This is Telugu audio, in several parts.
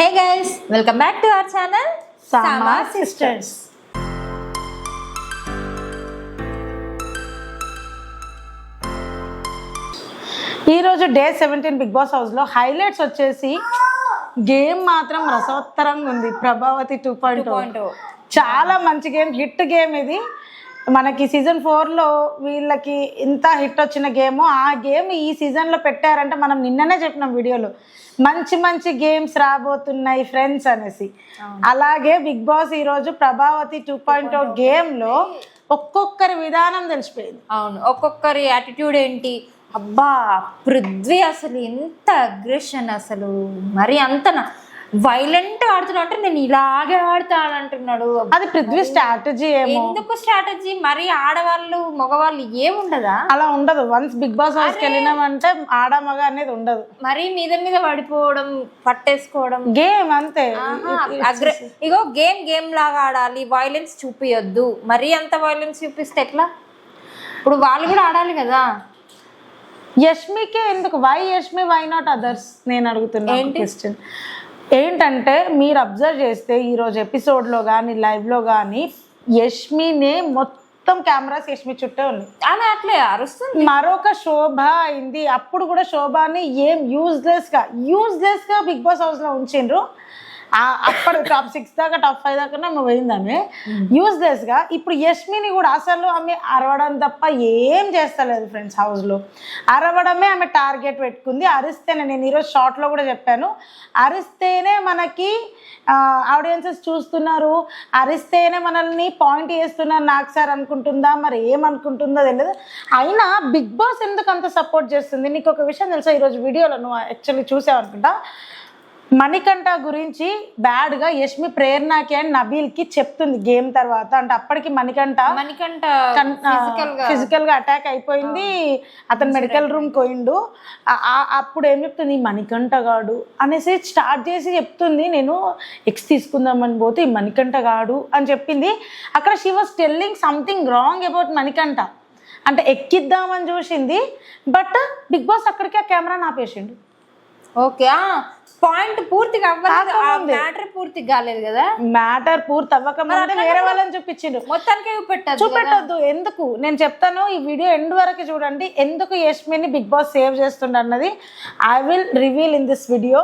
Hey guys, welcome back to our channel Sama Sisters. ఈరోజు డే 17 బిగ్ బాస్ హౌస్లో హైలైట్స్ వచ్చేసి గేమ్ మాత్రం రసవత్తరంగా ఉంది. ప్రభావతి 2.0 చాలా మంచి గేమ్, హిట్ గేమ్ ఇది. మనకి సీజన్ 4లో వీళ్ళకి ఇంత హిట్ వచ్చిన గేమ్, ఆ గేమ్ ఈ సీజన్లో పెట్టారంటే మనం నిన్ననే చెప్పినాం వీడియోలో మంచి మంచి గేమ్స్ రాబోతున్నాయి ఫ్రెండ్స్ అనేసి. అలాగే బిగ్ బాస్ ఈరోజు ప్రభావతి 2.0 గేమ్లో ఒక్కొక్కరి విధానం తెలిసిపోయింది. అవును, ఒక్కొక్కరి యాటిట్యూడ్ ఏంటి. అబ్బా, పృథ్వీ అసలు ఎంత అగ్రెషన్, అసలు మరి అంత వైలెంట్ ఆడుతున్నా అంటే నేను ఇలాగే ఆడతాను అంటున్నాడు. అది పృథ్వీ స్ట్రాటజీ ఏమో. ఎందుకు స్ట్రాటజీ? మరి ఆడవాళ్ళు మగవాళ్ళు ఏముండదా? అలా ఉండదు. వన్స్ బిగ్ బాస్ హౌస్కి వెళ్ళినామంటే ఆడ మగ అనేది ఉండదు. మరి మీద పడిపోవడం, పట్టేసుకోవడం గేమ్ అంతే. ఇగో గేమ్ లాగా ఆడాలి, వైలెన్స్ చూపియొద్దు. మరి అంత వైలెన్స్ చూపిస్తే ఎట్లా? ఇప్పుడు వాళ్ళు కూడా ఆడాలి కదా. యష్మికే ఎందుకు? Why Yashmi, why not others? నేను అడుగుతున్నా క్వశ్చన్ ఏంటంటే, మీరు అబ్జర్వ్ చేస్తే ఈరోజు ఎపిసోడ్లో కానీ లైవ్లో కానీ యష్మినే మొత్తం కెమెరాస్ యష్మి చుట్టే ఉన్నాయి. ఆమె అట్లే అరుస్తుంది. మరొక శోభ అయింది, అప్పుడు కూడా శోభని ఏం యూజ్లెస్గా బిగ్ బాస్ హౌస్లో ఉంచిండ్రు. అప్పుడు టాప్ 6 దాకా, టాప్ 5 దాకా ఆమె పోయింది. ఆమె యూజ్లెస్గా. ఇప్పుడు యష్మిని కూడా అసలు ఆమె అరవడం తప్ప ఏం చేస్తలేదు ఫ్రెండ్స్. హౌస్లో అరవడమే ఆమె టార్గెట్ పెట్టుకుంది. అరిస్తేనే, నేను ఈరోజు షార్ట్లో కూడా చెప్పాను, అరిస్తేనే మనకి ఆడియన్సెస్ చూస్తున్నారు, అరిస్తేనే మనల్ని పాయింట్ చేస్తున్నారు నాకు సార్ అనుకుంటుందా, మరి ఏమనుకుంటుందో తెలియదు. అయినా బిగ్ బాస్ ఎందుకు అంత సపోర్ట్ చేస్తుంది? నీకు ఒక విషయం తెలుసా? ఈరోజు వీడియోలో నువ్వు యాక్చువల్లీ చూసావనుకుంటా, మణికంఠ గురించి బ్యాడ్గా యష్మి ప్రేరణకి అండ్ నబీల్కి చెప్తుంది గేమ్ తర్వాత. అంటే అప్పటికి మణికంఠ ఫిజికల్గా అటాక్ అయిపోయింది, అతను మెడికల్ రూమ్ పోయిండు. అప్పుడు ఏం చెప్తుంది, మణికంఠ గాడు అనేసి స్టార్ట్ చేసి చెప్తుంది, నేను ఎక్స్ తీసుకుందామని పోతే ఈ మణికంఠ గాడు అని చెప్పింది. అక్కడ she was telling something wrong about Manikanta. అంటే ఎక్కిద్దామని చూసింది, బట్ బిగ్ బాస్ అక్కడికి ఆ కెమెరాని ఆపేసిండు. ఓకే, పాయింట్ పూర్తిగా అవ్వలేదు, మ్యాటర్ పూర్తి కాలేదు కదా. మ్యాటర్ పూర్తి అవ్వకముందే వేరే వాళ్ళని చూపించిండు. మొత్తానికి చూపెట్టద్దు. ఎందుకు నేను చెప్తాను, ఈ వీడియో ఎండ్ వరకు చూడండి, ఎందుకు యష్మిని బిగ్ బాస్ సేవ్ చేస్తుండ అన్నది I will reveal in this video.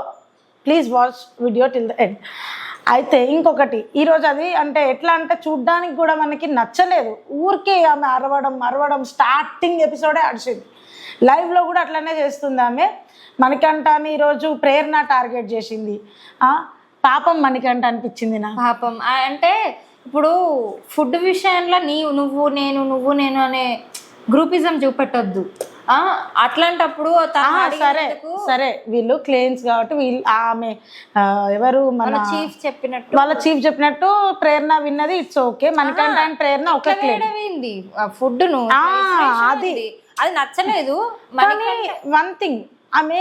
Please watch video till the end. అయితే ఇంకొకటి, ఈరోజు అది అంటే ఎట్లా అంటే చూడ్డానికి కూడా మనకి నచ్చలేదు. ఊరికే ఆమె అరవడం స్టార్టింగ్ ఎపిసోడే అడిచింది. లైవ్లో కూడా అట్లనే చేస్తుంది ఆమె. మణికంఠని ఈరోజు ప్రేరణ టార్గెట్ చేసింది. పాపం మణికంఠ అనిపించింది నా. పాపం అంటే ఇప్పుడు ఫుడ్ విషయంలో నువ్వు నేను అనే గ్రూపిజం చూపెట్టొద్దు. అట్లాంటప్పుడు సరే వీళ్ళు క్లెయిమ్స్ కాబట్టి వీళ్ళు ఆమె ఎవరు మన చీఫ్ చెప్పినట్టు, వాళ్ళ చీఫ్ చెప్పినట్టు ప్రేరణ విన్నది. It's okay. Manikanta and Prerana ఒక ఫుడ్ అది నచ్చలేదు. వన్ థింగ్, ఆమె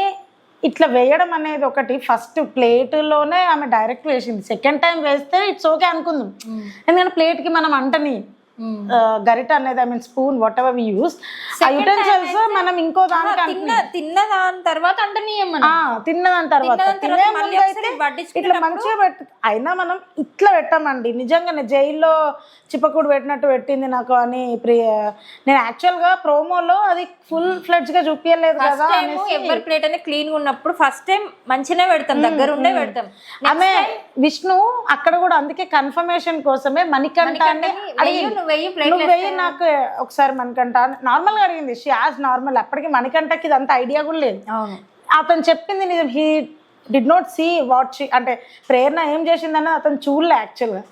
ఇట్లా వేయడం అనేది ఒకటి. ఫస్ట్ ప్లేట్లోనే ఆమె డైరెక్ట్ వేసింది, సెకండ్ టైం వేస్తే ఇట్స్ ఓకే అనుకుందాం. ఎందుకంటే ప్లేట్కి మనం అంటని గరిట అనేది, I mean spoon, whatever we use, ఆ యుటెన్సిల్స్ మనం ఇంకో దానికి తిన్నదాని తర్వాత ఇట్లా మంచిగా పెట్టు. అయినా మనం ఇట్లా పెట్టామండి. నిజంగానే జైల్లో చిప్పకూడు పెట్టినట్టు పెట్టింది నాకు అని నేను యాక్చువల్గా ప్రోమోలో అది ఫుల్ ఫ్లెడ్జ్గా చూపించలేదు కదా. ఎవరి ప్లేట్ అనేది క్లీన్గా ఉన్నప్పుడు ఫస్ట్ టైం మంచిగా పెడతాం, దగ్గర ఉండే పెడతాం. ఆమె విష్ణు అక్కడ కూడా అందుకే కన్ఫర్మేషన్ కోసమే మణికంఠాన్ని వెయ్యి నాకు ఒకసారి మణికంఠ నార్మల్గా అడిగింది. She as normal. అప్పటికి మణికంఠకి ఇదంతా ఐడియా కూడా లేదు. అతను చెప్పింది నిజం. He did not see what she, అంటే ప్రేరణ ఏం చేసిందని అతను చూడలే యాక్చువల్గా.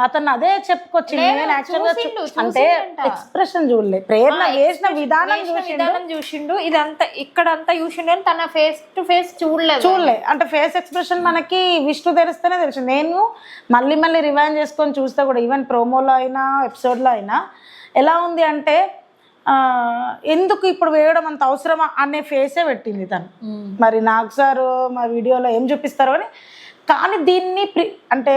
అతను అదే చెప్పుకొచ్చింది. నేను యాక్చువల్గా అంటే ఎక్స్ప్రెషన్ చూడలే, ప్రేరణ వేసిన విధానం చూసిండు. ఇదంతా ఇక్కడంతా చూసిండు అని తన ఫేస్ టు ఫేస్ చూడలే. అంటే ఫేస్ ఎక్స్ప్రెషన్ మనకి విష్ణు తెలిస్తేనే తెలుసు. నేను మళ్ళీ రివైండ్ చేసుకొని చూస్తే కూడా, ఈవెన్ ప్రోమోలో అయినా ఎపిసోడ్లో అయినా ఎలా ఉంది అంటే, ఎందుకు ఇప్పుడు వేయడం అంత అవసరమా అనే ఫేసే పెట్టింది తను. మరి నాకు సార్ మా వీడియోలో ఏం చూపిస్తారో అని కానీ దీన్ని అంటే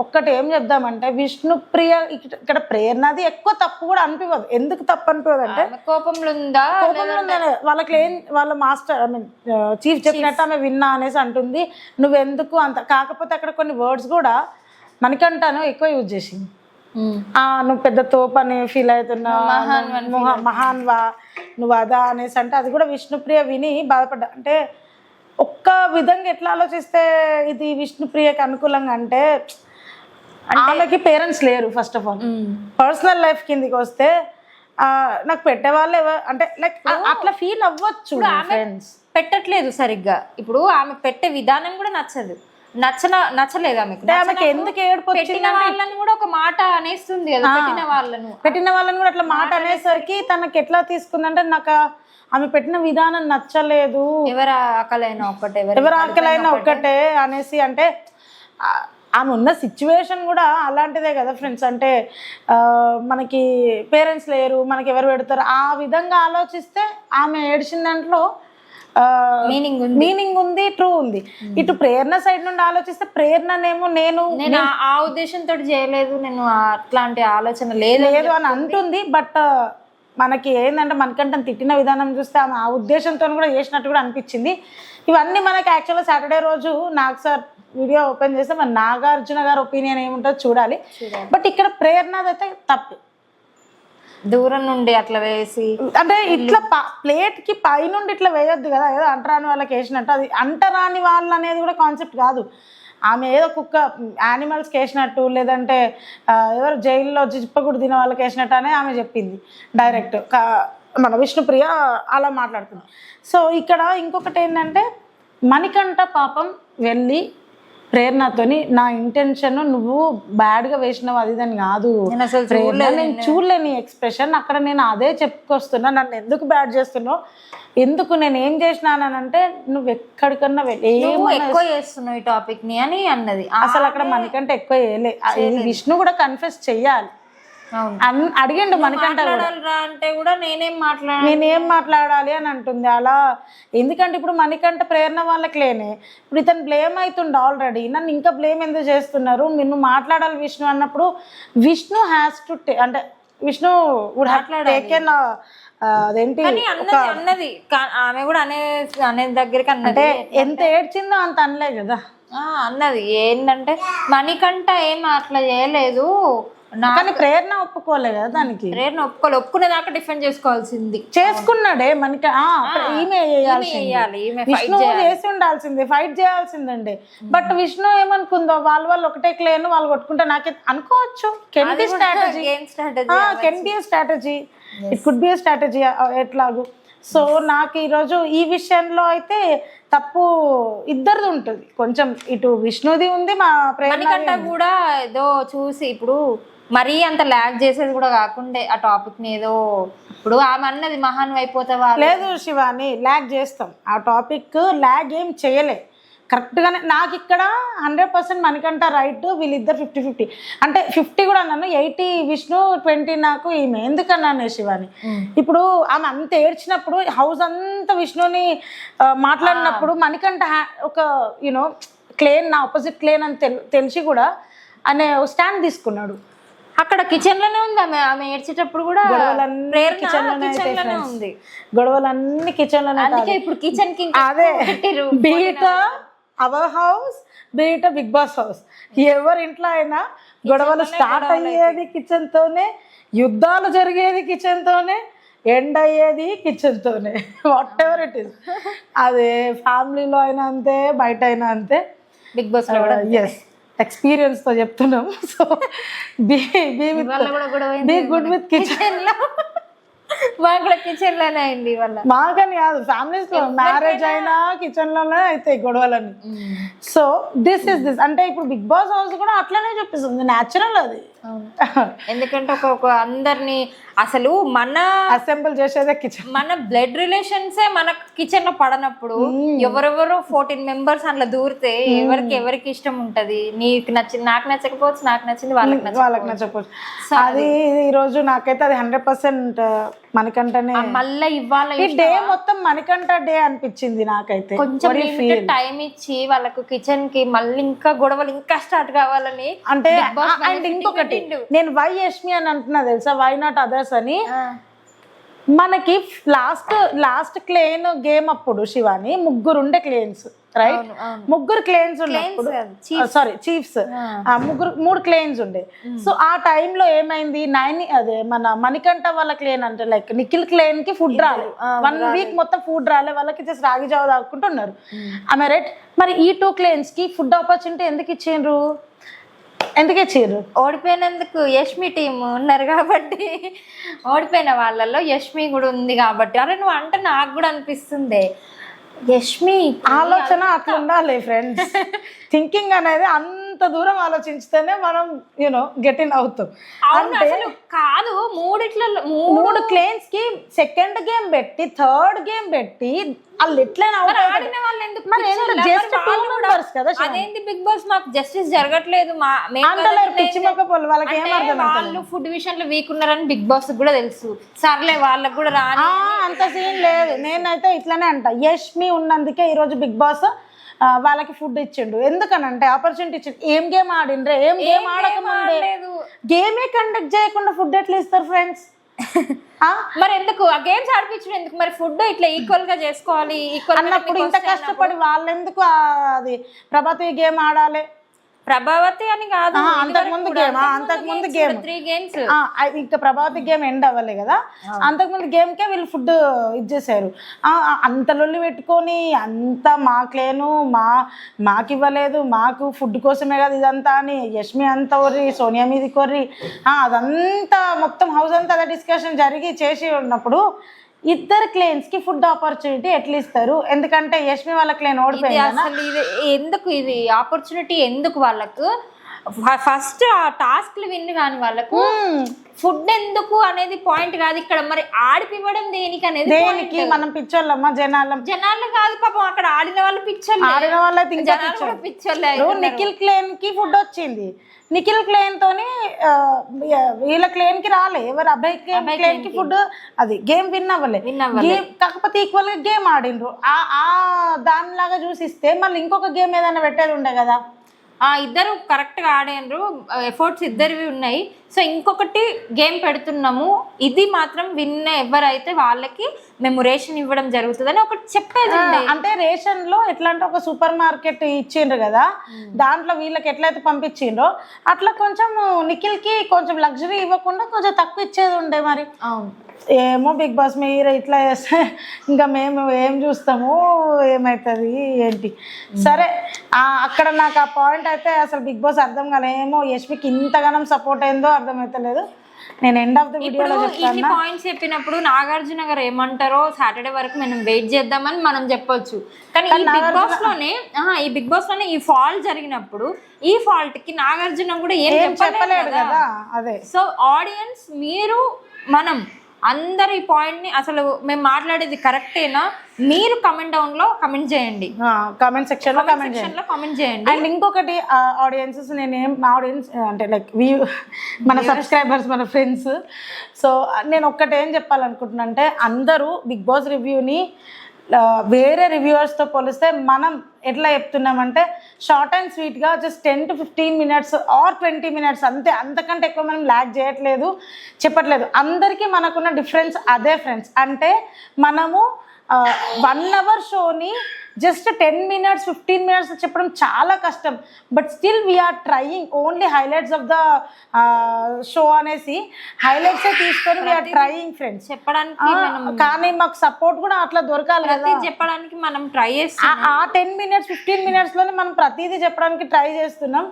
ఒక్కటి ఏం చెప్దామంటే విష్ణుప్రియ ఇక్కడ ప్రేరణది ఎక్కువ తప్పు కూడా అనిపించదు. ఎందుకు తప్పు అనిపించదు అంటే కోపంలో ఉందా వాళ్ళకి వాళ్ళ మాస్టర్ ఐ మీన్ చీఫ్ చెప్పినట్టు ఆమె విన్నా అనేసి అంటుంది. నువ్వెందుకు అంత, కాకపోతే అక్కడ కొన్ని వర్డ్స్ కూడా మనకంటాను ఎక్కువ యూజ్ చేసింది. నువ్వు పెద్ద తోపు అని ఫీల్ అవుతున్నావు, మహాన్వా నువ్వు అదా అనేసి అంటే అది కూడా విష్ణుప్రియ విని బాధపడ్డా. అంటే ఒక్క విధంగా ఎట్లా ఆలోచిస్తే ఇది విష్ణుప్రియకి అనుకూలంగా అంటే ఆమెకి పేరెంట్స్ లేరు. First of all personal life కిందికి వస్తే నాకు పెట్టేవాళ్ళు అంటే లైక్ అట్లా ఫీల్ అవ్వచ్చు. పెట్టట్లేదు సరిగ్గా. ఇప్పుడు ఆమె పెట్టే విధానం కూడా నచ్చలేదు ఆమెకు. ఎందుకు పెట్టిన వాళ్ళని కూడా ఒక మాట అనేస్తుంది కదా, పెట్టిన వాళ్ళని కూడా అట్లా మాట అనేసరికి తనకి ఎట్లా తీసుకుందంటే నాకు ఆమె పెట్టిన విధానం నచ్చలేదు. ఎవరి ఆకలైనా ఒక్కటే అనేసి అంటే ఆమె ఉన్న సిచ్యువేషన్ కూడా అలాంటిదే కదా ఫ్రెండ్స్. అంటే మనకి పేరెంట్స్ లేరు, మనకి ఎవరు పెడతారు, ఆ విధంగా ఆలోచిస్తే ఆమె ఏడ్చిన దాంట్లో మీనింగ్ ఉంది, ట్రూ ఉంది. ఇటు ప్రేరణ సైడ్ నుండి ఆలోచిస్తే ప్రేరణనేమో నేను ఆ ఉద్దేశంతో చేయలేదు, నేను అట్లాంటి ఆలోచన లేదు అని అంటుంది. బట్ మనకి ఏంటంటే మనకంటే తిట్టిన విధానం చూస్తే ఆమె ఆ ఉద్దేశంతో కూడా చేసినట్టు కూడా అనిపించింది. ఇవన్నీ మనకి యాక్చువల్గా సాటర్డే రోజు నాగ్ సార్ వీడియో ఓపెన్ చేస్తే మన నాగార్జున గారి ఒపీనియన్ ఏముంటుందో చూడాలి. బట్ ఇక్కడ ప్రేరణదైతే తప్పు. దూరం నుండి అట్లా వేసి అంటే ఇట్లా ప్లేట్ కి పైనుండి ఇట్లా వేయొద్దు కదా, ఏదో అంటరాని వాళ్ళకి వేసినట్టు. అది అంటరాని వాళ్ళు అనేది కూడా కాన్సెప్ట్ కాదు. ఆమె ఏదో కుక్క యానిమల్స్కి వేసినట్టు, లేదంటే ఎవరు జైల్లో చిప్పకుడు తినే వాళ్ళకి వేసినట్టు అనే ఆమె చెప్పింది డైరెక్ట్. మన విష్ణుప్రియ అలా మాట్లాడుతుంది. సో ఇక్కడ ఇంకొకటి ఏంటంటే మణికంఠ పాపం వెళ్ళి ప్రేరణతోని నా ఇంటెన్షన్ నువ్వు బ్యాడ్గా వేసినావు అది దాన్ని కాదు, నేను చూడలే నీ ఎక్స్ప్రెషన్, అక్కడ నేను అదే చెప్పుకొస్తున్నా, నన్ను ఎందుకు బ్యాడ్ చేస్తున్నావు, ఎందుకు నేను ఏం చేసినానంటే నువ్వు ఎక్కడికన్నా ఎక్కువ చేస్తున్నావు ఈ టాపిక్ ని అని అన్నది. అసలు అక్కడ మనకంటే ఎక్కువ చేయలే. విష్ణు కూడా కన్ఫెస్ చెయ్యాలి. అడిగిండు మనకంట అంటే కూడా నేనేం మాట్లాడాలి అని అంటుంది అలా. ఎందుకంటే ఇప్పుడు మనకంట ప్రేరణ వాళ్ళకి లేనే, ఇప్పుడు ఇతను బ్లేమ్ అవుతుండే ఆల్రెడీ, నన్ను ఇంకా బ్లేమ్ ఎందుకు చేస్తున్నారు, నిన్ను మాట్లాడాలి విష్ణు అన్నప్పుడు విష్ణు హ్యాస్ టు అంటే విష్ణు వుడ్ హ్యావ్ టేకెన్ అదేంటి అన్నది ఆమె కూడా అనే దగ్గరికి అంటే ఎంత ఏడ్చిందో అంత అనలే కదా అన్నది. ఏంటంటే మణికంఠ ఏం అట్లా చేయలేదు, కానీ ప్రేరణ ఒప్పుకోలే కదా దానికి. ప్రేరణ ఒప్పుకునేదాకా డిఫెండ్ చేసుకోవాల్సింది, చేసుకున్నాడే మనకి. ఈమె విష్ణు చేసి ఉండాల్సింది, ఫైట్ చేయాల్సిందండి. బట్ విష్ణు ఏమనుకుందో వాళ్ళు ఒకటే క్లేను వాళ్ళు కొట్టుకుంటే నాకే అనుకోవచ్చు. Can be strategy, it could be strategy ఎట్లాగూ. సో నాకు ఈరోజు ఈ విషయంలో అయితే తప్పు ఇద్దరిది ఉంటుంది కొంచెం. ఇటు విష్ణుది ఉంది, మా ప్రేరణ కూడా ఏదో చూసి ఇప్పుడు మరీ అంత ల్యాగ్ చేసేది కూడా కాకుండా ఆ టాపిక్ ని ఏదో ఇప్పుడు ఆమె అన్నది మహాన్ అయిపోతావా లేదు శివాని, ల్యాగ్ చేస్తాం. ఆ టాపిక్ ల్యాగ్ ఏం చేయలే, కరెక్ట్గానే. నాకు ఇక్కడ 100% మనకంట రైట్, వీళ్ళిద్దరు 50-50 అంటే 50 కూడా అన్నాను, 80 విష్ణు 20 నాకు ఈమె. ఎందుకన్నాను శివాని, ఇప్పుడు ఆమె అంత ఏడ్చినప్పుడు హౌస్ అంతా విష్ణుని మాట్లాడినప్పుడు మనకంట ఒక యూనో క్లేన్, నా ఆపోజిట్ క్లేన్ అని తెలిసి కూడా అనే స్టాండ్ తీసుకున్నాడు. అక్కడ కిచెన్ లోనే ఉంది ఆమె ఏడ్చేటప్పుడు కూడా, గొడవలన్నీ ఉంది, గొడవలన్నీ కిచెన్ లోనే. అందుకే ఇప్పుడు కిచెన్ కి అదే be it our house, be it Bigg Boss house, ఎవరి ఇంట్లో అయినా గొడవలు స్టార్ట్ అయ్యేది కిచెన్ తోనే, యుద్ధాలు జరిగేది కిచెన్ తోనే, ఎండ్ అయ్యేది కిచెన్ తోనే. వాట్ ఎవర్ ఇట్ ఈస్, అదే ఫ్యామిలీలో అయినా అంతే, బయట అయినా అంతే, బిగ్ బాస్ లో. ఎస్, ఎక్స్పీరియన్స్ తో చెప్తున్నాం. So be good with kitchen. Kitchen లోనే అయింది వాళ్ళ, మాకని కాదు ఫ్యామిలీస్ లో, మ్యారేజ్ అయినా కిచెన్ లోనే అవుతాయి గొడవలని. సో దిస్ అంటే ఇప్పుడు బిగ్ బాస్ హౌస్ కూడా అట్లనే చూపిస్తుంది, న్యాచురల్ అది. ఎందుకంటే ఒక అందరినీ అసలు మన అసెంబుల్ చేసేదే కిచెన్, మన బ్లడ్ రిలేషన్సే మన కిచెన్ లో పడనప్పుడు ఎవరెవరో 14 మెంబర్స్ అందులో దూరితే ఎవరికి ఇష్టం ఉంటది. నీకు నచ్చింది నాకు నచ్చకపోవచ్చు, నాకు నచ్చింది వాళ్ళకి నచ్చకపోవచ్చు. అది ఈ రోజు నాకైతే అది 100% మనకంటనే మళ్ళీ ఇవ్వాలి ఈ డే మొత్తం మనకంట డే అనిపించింది నాకైతే. కొంచెం టైం ఇచ్చి వాళ్ళకు కిచెన్ కి మళ్ళీ ఇంకా గొడవలు ఇంకా స్టార్ట్ కావాలని అంటే. అండ్ ఇంకొకటి నేను వై యష్మి అని అంటున్నా తెలుసా, వై నాట్ అదర్స్ అని. మనకి లాస్ట్ క్లేన్ గేమ్ అప్పుడు శివాని ముగ్గురు ఉండే క్లేన్స్, రైట్? ముగ్గురు క్లేన్స్ ఉన్నప్పుడు, సారీ చీఫ్స్, మూడు క్లేన్స్ ఉండే. సో ఆ టైంలో ఏమైంది, అదే మన మణికంఠ వాళ్ళ క్లేన్ అంటే లైక్ నిఖిల్ క్లేన్ కి ఫుడ్ రాలే, 1 వీక్ మొత్తం ఫుడ్ రాలే వాళ్ళకి, జస్ట్ రాగి జావ తాగుకుంటున్నారు. ఆమె రైట్. మరి ఈ 2 క్లేన్స్ కి ఫుడ్ ఆపర్చునిటీ ఎందుకు ఇచ్చిండ్రు? ఓడిపోయినందుకు యష్మి టీం ఉన్నారు కాబట్టి, ఓడిపోయిన వాళ్ళల్లో యష్మి కూడా ఉంది కాబట్టి. అరే నువ్వు అంటే నాకు కూడా అనిపిస్తుంది, యష్మి ఆలోచన అట్లా ఉండాలి ఫ్రెండ్స్. థింకింగ్ అనేది అంత దూరం ఆలోచించితేనే మనం గెట్ ఇన్ అవుతాం. అంటే కాదు, మూడు క్లేన్స్ కి సెకండ్ గేమ్ పెట్టి థర్డ్ గేమ్ పెట్టి వాళ్ళు ఎట్లైనా ఆడిన వాళ్ళు ఎందుకు అదేంటి బిగ్ బాస్ మాకు జస్టిస్ జరగట్లేదు, వాళ్ళకి వాళ్ళు ఫుడ్ విషయంలో వీక్ ఉన్నారని బిగ్ బాస్ కూడా తెలుసు. సర్లే వాళ్ళకి కూడా రాని అంత సీన్ లేదు. నేనైతే ఇట్లానే అంట, యష్మి ఉన్నందుకే ఈ రోజు బిగ్ బాస్ వాళ్ళకి ఫుడ్ ఇచ్చిండు. ఎందుకనంటే ఆపర్చునిటీ ఇచ్చిండు. ఏం గేమ్ ఆడిండ్రే, ఏం గేమ్ ఆడకముందే గేమే కండక్ట్ చేయకుండా ఫుడ్ ఎట్లా ఇస్తారు ఫ్రెండ్స్? మరి ఎందుకు ఆ గేమ్స్ ఆడిపించడం ఎందుకు? మరి ఫుడ్ ఇట్లా ఈక్వల్ గా చేసుకోవాలి అన్నప్పుడు ఇంత కష్టపడి వాళ్ళెందుకు అది ప్రభాతి గేమ్ ఆడాలి? ప్రభావతి అని కాదు, అంతకుముందు గేమ్ 3 గేమ్స్ ఇంకా ప్రభావతి గేమ్ ఎండ్ అవ్వలే కదా, అంతకుముందు గేమ్ కే వీళ్ళు ఫుడ్ ఇచ్చేసారు. అంత లొల్లి పెట్టుకొని అంత మాకులేను, మాకు ఇవ్వలేదు, మాకు ఫుడ్ కోసమే కదా ఇదంతా అని యష్మి అంతా కొర్రి, సోనియా మీది కొర్రి, అదంతా మొత్తం హౌస్ అంతా అదే డిస్కషన్ జరిగి చేసి ఉన్నప్పుడు ఇద్దరు క్లేన్స్ కి ఫుడ్ ఆపర్చునిటీ ఎట్లా ఇస్తారు? ఎందుకంటే యష్మి వాళ్ళ క్లేన్ ఓడిపోయింది. అసలు ఎందుకు ఇది ఆపర్చునిటీ ఎందుకు వాళ్ళకు? ఫస్ట్ ఆ టాస్క్లు విన్ కాని వాళ్ళకు ఫుడ్ ఎందుకు అనేది పాయింట్ కాదు ఇక్కడ. మరి ఆడిపివ్వడం దేనికి అనేది, దేనికి? మనం పిచ్చోళ్ళమ్మా, జనాలు కాదు పాపం, అక్కడ ఆడిన వాళ్ళు పిచ్చోళ్ళు, ఆడిన వాళ్ళ పిచ్చోళ్ళే. నిఖిల్ క్లేన్ కి ఫుడ్ వచ్చింది, నిఖిల్ క్లేన్ తోని వీళ్ళ క్లేన్ కి రాలే, ఎవరు అభయ్ క్లేన్ కి ఫుడ్ అది గేమ్ విన్ అవ్వలే. కాకపోతే ఈక్వల్ గా గేమ్ ఆడిండ్రు. దానిలాగా చూసిస్తే మళ్ళీ ఇంకొక గేమ్ ఏదైనా పెట్టేది ఉండే కదా. ఇద్దరు కరెక్ట్ గా ఆడినరు, ఎఫర్ట్స్ ఇద్దరివి ఉన్నాయి. సో ఇంకొకటి గేమ్ పెడుతున్నాము, ఇది మాత్రం విన్ ఎవరైతే వాళ్ళకి మేము రేషన్ ఇవ్వడం జరుగుతుందని ఒకటి చెప్పేది. అంటే రేషన్ లో ఎట్లా అంటే ఒక సూపర్ మార్కెట్ ఇచ్చిండ్రు కదా, దాంట్లో వీళ్ళకి ఎట్లయితే పంపించిండ్రో అట్లా కొంచెం నిఖిల్ కి కొంచెం లగ్జరీ ఇవ్వకుండా కొంచెం తక్కువ ఇచ్చేది ఉండే. మరి ఏమో బిగ్ బాస్ మీరు ఇట్లా చేస్తే ఇంకా మేము ఏం చూస్తాము, ఏమవుతుంది ఏంటి? సరే, అక్కడ నాకు ఆ పాయింట్ అయితే అసలు బిగ్ బాస్ అర్థం కాలే. ఏమో యష్మికి ఇంతగానం సపోర్ట్ అయిందో అర్థమైతలేదు. నేను ఎండ్ ఆఫ్ ద వీడియోలో చెప్తాను. పాయింట్స్ చెప్పినప్పుడు నాగార్జున గారు ఏమంటారో సాటర్డే వరకు మనం వెయిట్ చేద్దామని మనం చెప్పొచ్చు. కానీ ఈ బిగ్ బాస్ లోనే ఈ ఫాల్ట్ జరిగినప్పుడు ఈ ఫాల్ట్ కి నాగార్జున కూడా ఏం చెప్పలేదు కదా. అదే. సో ఆడియన్స్ మీరు మనం అందరు ఈ పాయింట్ ని అసలు మేము మాట్లాడేది కరెక్టేనా మీరు కమెంట్ డౌన్ లో కమెంట్ చేయండి, కామెంట్ సెక్షన్ లో కామెంట్ చేయండి. అండ్ ఇంకొకటి ఆడియన్సెస్, ఆడియన్స్ అంటే లైక్ మన సబ్స్క్రైబర్స్, మన ఫ్రెండ్స్. సో నేను ఒక్కటి ఏం చెప్పాలనుకుంటున్నా అంటే, అందరూ బిగ్ బాస్ రివ్యూని వేరే రివ్యూవర్స్తో పోలిస్తే మనం ఎట్లా చెప్తున్నామంటే షార్ట్ అండ్ స్వీట్గా just 10 to 15 minutes or 20 minutes అంతే, అంతకంటే ఎక్కువ మనం ల్యాగ్ చేయట్లేదు, చెప్పట్లేదు. అందరికీ మనకున్న డిఫరెన్స్ అదే ఫ్రెండ్స్. అంటే మనము 1 hour షోని జస్ట్ 10 minutes 15 minutes చెప్పడం చాలా కష్టం. But still we are trying only highlights of the show అనేసి హైలైట్సే తీసుకొని వీఆర్ ట్రయింగ్ ఫ్రెండ్స్ చెప్పడానికి. కానీ మాకు సపోర్ట్ కూడా అట్లా దొరకాలి కదా చెప్పడానికి. మనం ట్రై చేస్తాం ఆ 10 minutes 15 minutes లోనే మనం ప్రతిదీ చెప్పడానికి ట్రై చేస్తున్నాం.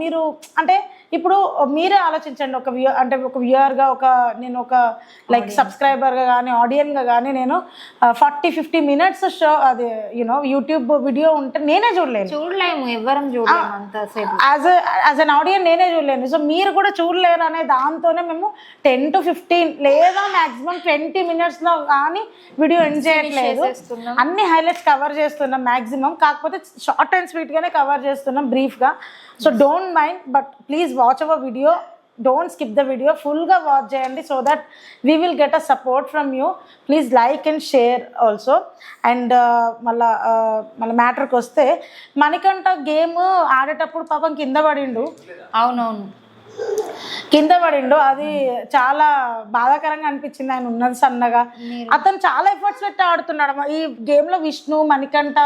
మీరు అంటే ఇప్పుడు మీరే ఆలోచించండి, ఒక వ్యూయర్గా, నేను ఒక లైక్ సబ్స్క్రైబర్గా కానీ ఆడియన్గా కానీ నేను 40-50 minutes షో అది యూట్యూబ్ వీడియో ఉంటే నేనే చూడలేము, ఎవరం చూడలేము. యాజ్ అన్ ఆడియన్ నేనే చూడలేను. సో మీరు కూడా చూడలేరు అనే దాంతోనే మేము 10 to 15 లేదా మ్యాక్సిమం 20 minutes లో కానీ వీడియో ఎండ్ చేయట్లేదు. అన్ని హైలైట్స్ కవర్ చేస్తున్నాం మ్యాక్సిమం, కాకపోతే షార్ట్ అండ్ స్వీట్ గానే కవర్ చేస్తున్నాం బ్రీఫ్ గా. So don't mind, but please watch hour video don't skip the video, ఫుల్గా వాచ్ చేయండి so that we will get a support from you. Please like and share also. And మళ్ళీ మ్యాటర్కి వస్తే మణికంఠ గేమ్ ఆడేటప్పుడు పాపం కింద పడిండు. అవునవును, కింద పడిండు. అది చాలా బాధాకరంగా అనిపించింది. ఆయన ఉన్నది సన్నగా, అతను చాలా ఎఫర్ట్స్ పెట్టి ఆడుతున్నాడు ఈ గేమ్ లో. విష్ణు, మణికంఠ,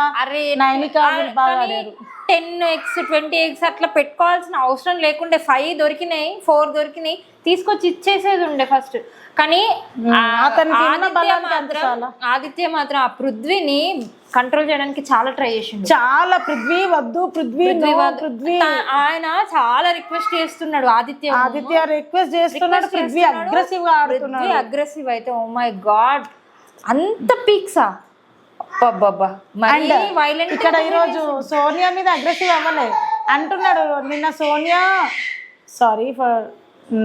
నైనిక బాగా ఆడారు. 10x 20x అట్లా పెట్టుకోవాల్సిన అవసరం లేకుండే. 5 దొరికినాయి, 4 దొరికినాయి, తీసుకొచ్చి ఇచ్చేసేది ఉండే ఫస్ట్. కానీ ఆదిత్య మాత్రం ఆ పృథ్వీని కంట్రోల్ చేయడానికి చాలా ట్రై చేసిండు. చాలా పృథ్వీ వద్దు, పృథ్వీ ఆయన చాలా రిక్వెస్ట్ చేస్తున్నాడు. ఆదిత్య రిక్వెస్ట్ చేస్తున్నాడు. పృథ్వీ అగ్రెసివ్ గా ఆడుతున్నాడు. అగ్రెసివ్ అయితే ఓ మై గాడ్, అంత పీక్సా వైలెంట్. ఇక్కడ ఈరోజు సోనియా మీద అగ్రెసివ్ అవ్వలే అంటున్నాడు. నిన్న Sonia, sorry for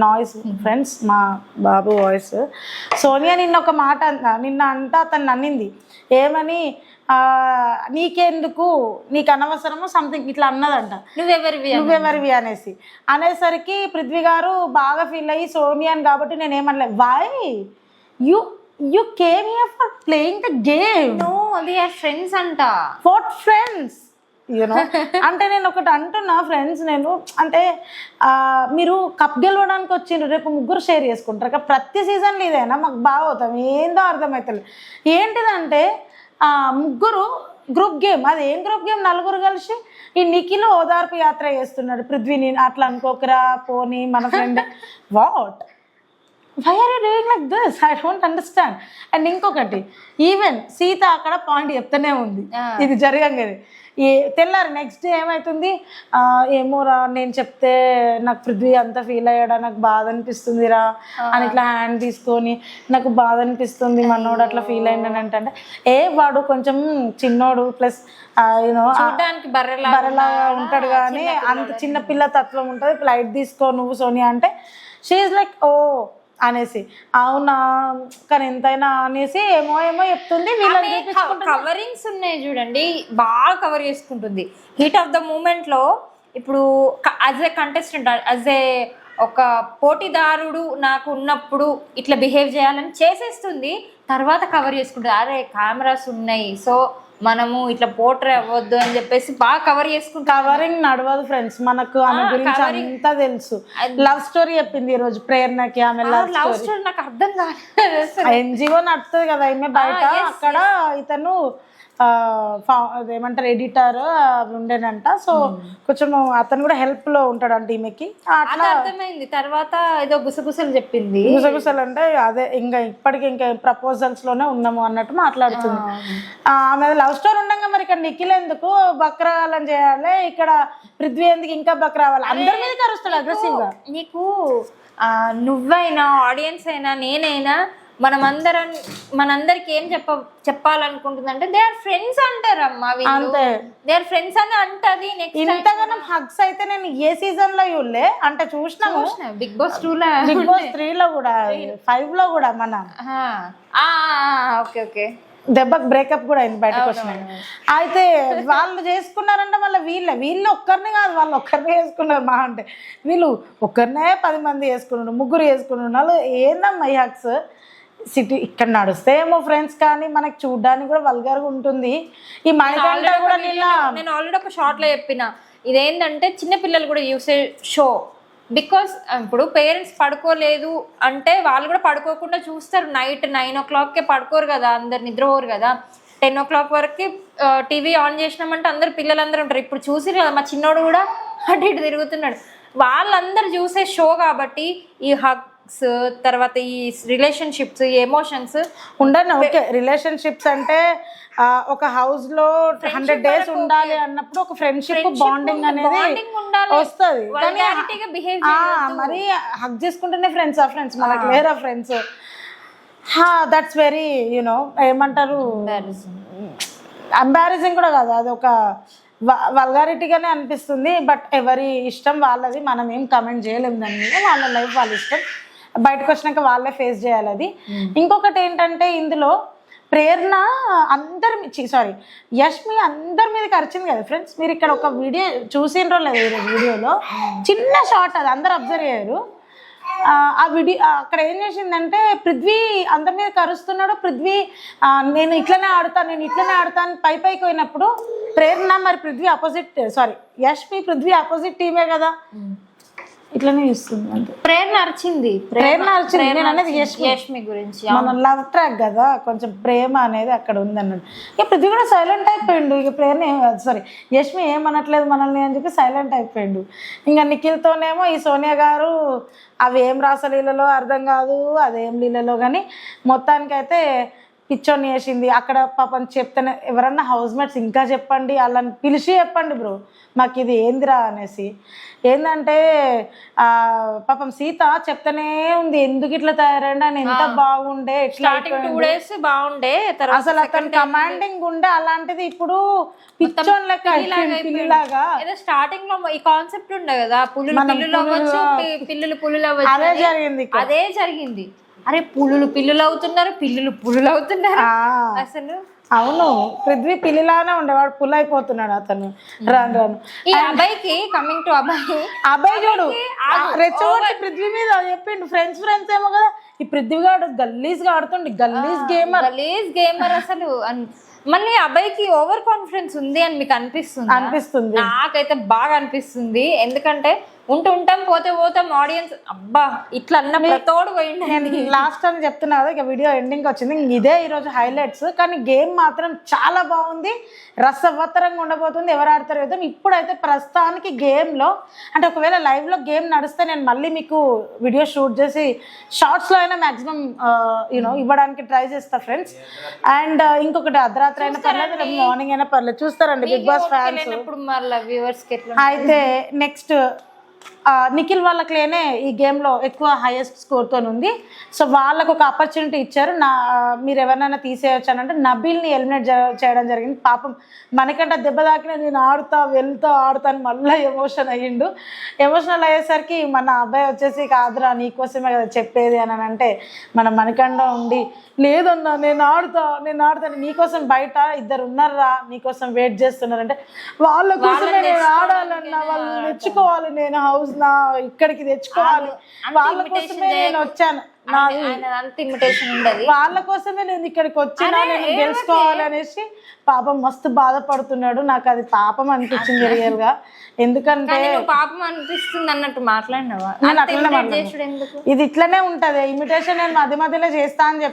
noise friends, మా బాబు వాయిస్. సోనియా నిన్న ఒక మాట అతను అన్నింది ఏమని, నీకెందుకు, నీకు అనవసరము సంథింగ్ ఇట్లా అన్నదంట. నువ్వెవరివి అనేసరికి పృథ్వీ గారు బాగా ఫీల్ అయ్యి సోనియాని కాబట్టి నేను ఏమనలే. Why you came here for playing the game? No, they are friends anta. What friends? You know, అంటే నేను ఒకటి అంటున్నా ఫ్రెండ్స్, నేను అంటే మీరు కప్ గెలవడానికి వచ్చిండ్రు, రేపు ముగ్గురు షేర్ చేసుకుంటారు. ప్రతి సీజన్లో ఇదేనా మాకు బాగా అవుతాం, ఏందో అర్థమవుతుంది. ఏంటిదంటే ముగ్గురు గ్రూప్ గేమ్, అది ఏం గ్రూప్ గేమ్, నలుగురు కలిసి ఈ నిఖిల్ ఓదార్పు యాత్ర చేస్తున్నాడు పృథ్వీని. అట్లా అనుకోకరా పోనీ మన friend. What, why are you doing like this? I don't understand. And ఇంకొకటి, ఈవెన్ సీత అక్కడ పాయింట్ చెప్తూనే ఉంది ఇది జరగంగానే. తెల్లారి నెక్స్ట్ డే ఏమవుతుంది, ఏమోరా నేను చెప్తే నాకు పృథ్వీ అంతా ఫీల్ అయ్యాడా, నాకు బాధ అనిపిస్తుందిరా అని ఇట్లా హ్యాండ్ తీసుకొని నాకు బాధ అనిపిస్తుంది మనోడు అట్లా ఫీల్ అయ్యిందని అంటే, వాడు కొంచెం చిన్నోడు ప్లస్ యూనో బర్రెలాగా ఉంటాడు కానీ అంత చిన్న పిల్ల తత్వం ఉంటుంది, ఫ్లైట్ తీసుకో నువ్వు సోనియా అంటే షీఈ్ లైక్ ఓ అనేసి, అవునా కానీ ఎంతైనా అనేసి ఏమో చెప్తుంది. కవరింగ్స్ ఉన్నాయి చూడండి, బాగా కవర్ చేసుకుంటుంది. హీట్ ఆఫ్ ద మూమెంట్ లో ఇప్పుడు as a contestant, as a ఒక పోటీదారుడు నాకు ఉన్నప్పుడు ఇట్లా బిహేవ్ చేయాలని చేసేస్తుంది. తర్వాత కవర్ చేసుకుంటుంది, అరే కెమెరాస్ ఉన్నాయి సో మనము ఇట్లా పోట్రే అవ్వద్దు అని చెప్పేసి బాగా కవర్ చేసుకుంటాం. కవరింగ్ నడవదు ఫ్రెండ్స్, మనకు ఆమె గురించి అంతా తెలుసు. లవ్ స్టోరీ చెప్పింది ఈ రోజు ప్రేరణకి. ఆమె లవ్ స్టోరీ నాకు అర్థం కాలేదు. ఎన్జిఓ నడుతుంది కదా ఈమె బయట, అక్కడ ఇతను ఏమంటారు ఎడిటర్ ఉండేనంట. సో కొంచెం అతను కూడా హెల్ప్ లో ఉంటాడంట ఈమెకి. అట్లా అర్థమైంది. తర్వాత ఏదో గుసగుసలు చెప్పింది. గుసగుసలు అంటే అదే ఇంకా ఇప్పటికి ఇంకా ప్రపోజల్స్ లోనే ఉన్నాము అన్నట్టు మాట్లాడుతుంది. ఆమె లవ్ స్టోరీ ఉండగా మరి ఇక్కడ నిఖిల్ ఎందుకు బక్రావాలని చేయాలి, ఇక్కడ పృథ్వీ ఎందుకు ఇంకా బక్రావాలి, అందరి మీద కరుస్తాడు అగ్రెసివ్ గా. నీకు నువ్వైనా ఆడియన్స్ అయినా నేనైనా మనందరికి ఏం చెప్పాలనుకుంటుంది అంటే దే ఆర్ ఫ్రెండ్స్ అంటారమ్మా, దే ఆర్ ఫ్రెండ్స్ అని అంటది. ఇంతగానం హగ్స్ అయితే నేను ఏ సీజన్ లో చూడలే, అంటే చూసినాము బిగ్ బాస్ 2 లో, బిగ్ బాస్ 3 లో కూడా, 5 లో కూడా మన ఓకే ఓకే దెబ్బకి బ్రేకప్ కూడా అయింది బయటకు వచ్చినాయి. అయితే వాళ్ళు చేసుకున్నారంటే మళ్ళీ వీళ్ళు ఒక్కరిని కాదు, వాళ్ళు ఒక్కరినే చేసుకున్నారు. మా అంటే వీళ్ళు ఒక్కరినే 10 మంది చేసుకున్నారు, ముగ్గురు చేసుకున్నారు. వాళ్ళు ఏందమ్మా ఈ హక్స్ సిటీ ఇక్కడ నడుస్తే ఏమో ఫ్రెండ్స్, కానీ మనకి చూడడానికి కూడా వల్గర్గా ఉంటుంది. ఈ మణికంఠ కూడా నేను ఆల్రెడీ ఒక షార్ట్ లో చెప్పిన, ఇదేంటంటే చిన్నపిల్లలు కూడా యూసే షో. బికాస్ ఇప్పుడు పేరెంట్స్ పడుకోలేదు అంటే వాళ్ళు కూడా పడుకోకుండా చూస్తారు. నైట్ 9 o'clockకే పడుకోరు కదా, అందరు నిద్రపోరు కదా. 10 o'clock వరకు టీవీ ఆన్ చేసినామంటే అందరు పిల్లలందరూ ఉంటారు. ఇప్పుడు చూసి కదా మా చిన్నోడు కూడా అటు ఇటు తిరుగుతున్నాడు. వాళ్ళందరూ చూసే షో కాబట్టి ఈ హగ్స్ తర్వాత ఈ రిలేషన్షిప్స్, ఈ ఎమోషన్స్ ఉండను. ఓకే, రిలేషన్షిప్స్ అంటే ఒక హౌస్ లో 100 days ఉండాలి అన్నప్పుడు ఒక ఫ్రెండ్షిప్ బాండింగ్ అనేది వస్తుంది. మరి హగ్ చేసుకుంటేనే ఫ్రెండ్స్ మనకు లేరా ఫ్రెండ్స్. దట్స్ వెరీ యూనో ఏమంటారు, ఎంబారసింగ్ కూడా కాదు, అది ఒక వల్గారిటీగానే అనిపిస్తుంది. బట్ ఎవరి ఇష్టం వాళ్ళది, మనం ఏం కమెంట్ చేయలేము దాని మీద. వాళ్ళ లైఫ్ వాళ్ళ ఇష్టం, బయటకు వచ్చినాక వాళ్ళే ఫేస్ చేయాలి అది. ఇంకొకటి ఏంటంటే ఇందులో ప్రేరణ యష్మి అందరి మీదకి అరిచింది కదా ఫ్రెండ్స్. మీరు ఇక్కడ ఒక వీడియో చూసిండ్రో లేదు, ఈరోజు వీడియోలో చిన్న షార్ట్, అది అందరు అబ్జర్వ్ అయ్యారు. ఆ వీడియో అక్కడ ఏం చేసిందంటే పృథ్వీ అందరి మీద కరుస్తున్నాడు. పృథ్వీ నేను ఇట్లనే ఆడుతాను పైకి పోయినప్పుడు ప్రేరణ మరి పృథ్వీ ఆపోజిట్ యష్మి పృథ్వీ ఆపోజిట్ టీమే కదా, ఇట్లనే చూస్తుంది అంతే. ప్రేరణ అరిచింది నేను అనేది యష్మి గురించి. మన లవ్ ట్రాక్ కదా, కొంచెం ప్రేమ అనేది అక్కడ ఉంది అన్నట్టు. ఇక పృథ్వీ కూడా సైలెంట్ అయిపోయిండు. ఇక ప్రేరణ యష్మి ఏమనట్లేదు మనల్ని అని చెప్పి సైలెంట్ అయిపోయిండు. ఇంకా నిఖిల్తోనేమో ఈ సోనియా గారు అవి ఏం రాసలీలలో అర్థం కాదు, అదేం లీలలో కానీ మొత్తానికైతే పిచ్చోని వేసింది అక్కడ. పాపం చెప్తానే ఎవరన్నా హౌస్ మేట్స్ ఇంకా చెప్పండి, వాళ్ళని పిలిచి చెప్పండి బ్రో మాకు ఇది ఏందిరా అనేసి. ఏంటంటే పాపం సీత చెప్తానే ఉంది ఎందుకు ఇట్లా తయారైంది అని, ఎంత బాగుండే స్టార్టింగ్ 2 days బాగుండే, అసలు అతను కమాండింగ్ ఉండే, అలాంటిది ఇప్పుడు పిచ్చోన్ లెక్క పిల్లిలాగా. స్టార్టింగ్ లో ఈ కాన్సెప్ట్ ఉండే కదా, పులులు అవ్వచ్చు, పులులు అవ్వచ్చు, అదే జరిగింది. అరే పిల్లులు అవుతున్నారు, పులులు అవుతున్నారు అసలు. అవును, పృథ్వీ పిల్లిలానే ఉండేవాడు, పుల్ అయిపోతున్నాడు అతను రాను. ఈ అబ్బాయికి కమింగ్ టు అబ్బాయి చూడు రెచ్చగొట్టి పృథ్వీ మీద చెప్పిండు. ఫ్రెండ్స్ ఏమో కదా, ఈ పృథ్వీ గాడు గల్లీజ్ గా ఆడుతుండే, గల్లీజ్ గేమర్ అసలు. మళ్ళీ అబ్బాయికి ఓవర్ కాన్ఫిడెన్స్ ఉంది అని మీకు అనిపిస్తుంది? నాకైతే బాగా అనిపిస్తుంది. ఎందుకంటే ఉంటాం పోతాం ఆడియన్స్ అబ్బా ఇట్లా అన్న తోడు పోయింది. లాస్ట్ అని చెప్తున్నా కదా, ఇక వీడియో ఎండింగ్ వచ్చింది. ఇదే ఈరోజు హైలైట్స్. కానీ గేమ్ మాత్రం చాలా బాగుంది, రసవత్తరంగా ఉండబోతుంది. ఎవరు ఆడతారు కదా. ఇప్పుడైతే ప్రస్తుతానికి గేమ్లో అంటే ఒకవేళ లైవ్లో గేమ్ నడిస్తే నేను మళ్ళీ మీకు వీడియో షూట్ చేసి షార్ట్స్లో అయినా మ్యాక్సిమం ఇవ్వడానికి ట్రై చేస్తా ఫ్రెండ్స్. అండ్ ఇంకొకటి అర్ధరాత్రి అయినా పర్లేదు, రేపు మార్నింగ్ అయినా పర్లేదు చూస్తారండి బిగ్ బాస్ ఫ్యాన్స్. అయితే నెక్స్ట్ నిఖిల్ వాళ్ళకినే ఈ గేమ్లో ఎక్కువ హైయెస్ట్ స్కోర్తో ఉంది. సో వాళ్ళకు ఒక ఆపర్చునిటీ ఇచ్చారు. మీరు ఎవరినైనా తీసేయచ్చు అని అంటే నబీల్ని ఎలిమినేట్ చేయడం జరిగింది. పాపం మనకంటే దెబ్బ తాకిన నేను ఆడుతాను మళ్ళీ ఎమోషనల్ అయ్యేసరికి మన అబ్బాయి వచ్చేసి కాదురా నీకోసమే కదా చెప్పేది అని అంటే మన మనకండ ఉండి లేదన్నా నేను ఆడుతాను నీకోసం, బయట ఇద్దరు ఉన్నారా నీకోసం వెయిట్ చేస్తున్నారంటే వాళ్ళ కోసమే నేను ఆడాలన్నా, వాళ్ళు తెచ్చుకోవాలి, నేను హౌస్ ఇక్కడికి తెచ్చుకోవాలి, వాళ్ళ కోసమే నేను వచ్చాను, వాళ్ళ కోసమే నేను ఇక్కడికి వచ్చినా, నేను గెలుచుకోవాలి అనేసి పాపం మస్తు బాధపడుతున్నాడు. నాకు అది పాపం అనిపించింది రియల్ గా. ఎందుకంటే పాపం అనిపిస్తుంది అన్నట్టు మాట్లాడినావా? ఇది ఇట్లనే ఉంటది ఇమిటేషన్. నేను మధ్యలో చేస్తా అని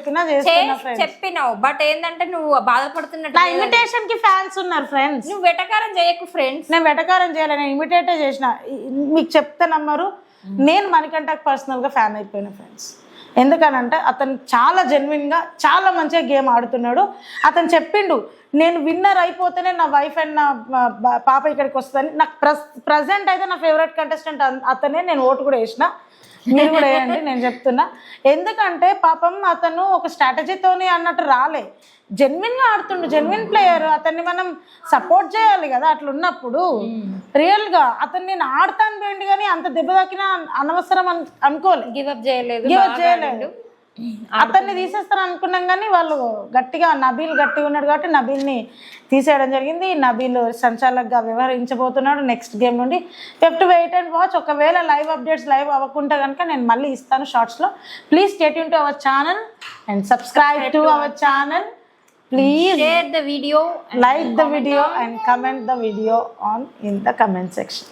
చెప్పినావు, బట్ ఏంటంటే నువ్వు బాధపడుతున్నట్టు. నా ఇమిటేషన్ కి ఫ్యాన్స్ ఉన్నారు ఫ్రెండ్స్. నువ్వు వెటకారం చేయకు ఫ్రెండ్స్. నేను వెటకారం చేయలే, నేను ఇమిటేటే చేసిన. మీకు చెప్తే నమ్మరు, నేను మణికంఠకి పర్సనల్ గా ఫ్యాన్ అయిపోయిన ఫ్రెండ్స్. ఎందుకనంటే అతను చాలా జెన్యున్గా చాలా మంచిగా గేమ్ ఆడుతున్నాడు. అతను చెప్పిండు నేను విన్నర్ అయిపోతేనే నా వైఫ్ అండ్ నా పాప ఇక్కడికి వస్తుందని. నాకు ప్రజెంట్ అయితే నా ఫేవరెట్ కంటెస్టెంట్ అతనే, నేను ఓటు కూడా వేసిన, మీరు కూడా వేయండి నేను చెప్తున్నా. ఎందుకంటే పాపం అతను ఒక స్ట్రాటజీతోని అన్నట్టు రాలే, జెన్యున్గా ఆడుతుండు, జెన్యున్ ప్లేయర్. అతన్ని మనం సపోర్ట్ చేయాలి కదా. అట్లున్నప్పుడు రియల్గా అతన్ని నేను ఆడతాను పోయింది కానీ అంత దెబ్బ తాకినా అనవసరం అనుకోలేదు, గివ్ అప్ చేయలేదు. అతన్ని తీసేస్తాను అనుకున్నాం కానీ వాళ్ళు గట్టిగా, నబీల్ గట్టిగా ఉన్నాడు కాబట్టి నబీల్ని తీసేయడం జరిగింది. నబీల్ సంచాలకుగా వ్యవహరించబోతున్నాడు నెక్స్ట్ గేమ్ నుండి. Wait and watch. ఒకవేళ లైవ్ అప్డేట్స్ లైవ్ అవ్వకుండా కనుక నేను మళ్ళీ ఇస్తాను షార్ట్స్లో. Please stay tune to our channel and subscribe to our channel. Please share the video, like the video and comment the video on the comment section.